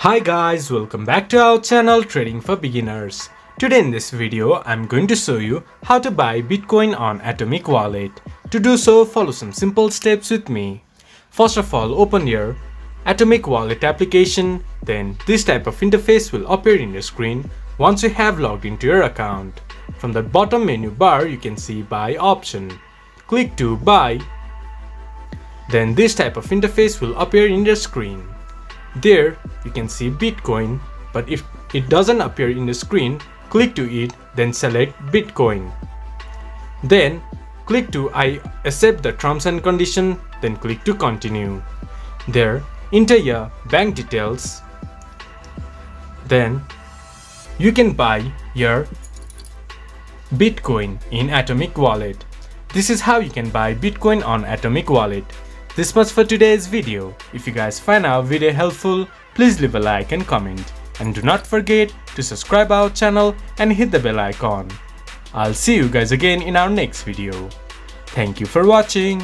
Hi guys, welcome back to our channel Trading for Beginners. Today in this video, I'm going to show you how to buy Bitcoin on Atomic Wallet. To do so, follow some simple steps with me. First of all, open your Atomic Wallet application, then this type of interface will appear in your screen once you have logged into your account. From the bottom menu bar, you can see Buy option. Click to Buy. Then this type of interface will appear in your screen. There you can see Bitcoin, but if it doesn't appear in the screen, click to it, then select Bitcoin. Then click to I accept the terms and condition, then click to continue. There enter your bank details. Then you can buy your Bitcoin in Atomic Wallet. This is how you can buy Bitcoin on Atomic Wallet. This much for today's video. If you guys find our video helpful, please leave a like and comment. And do not forget to subscribe our channel and hit the bell icon. I'll see you guys again in our next video. Thank you for watching.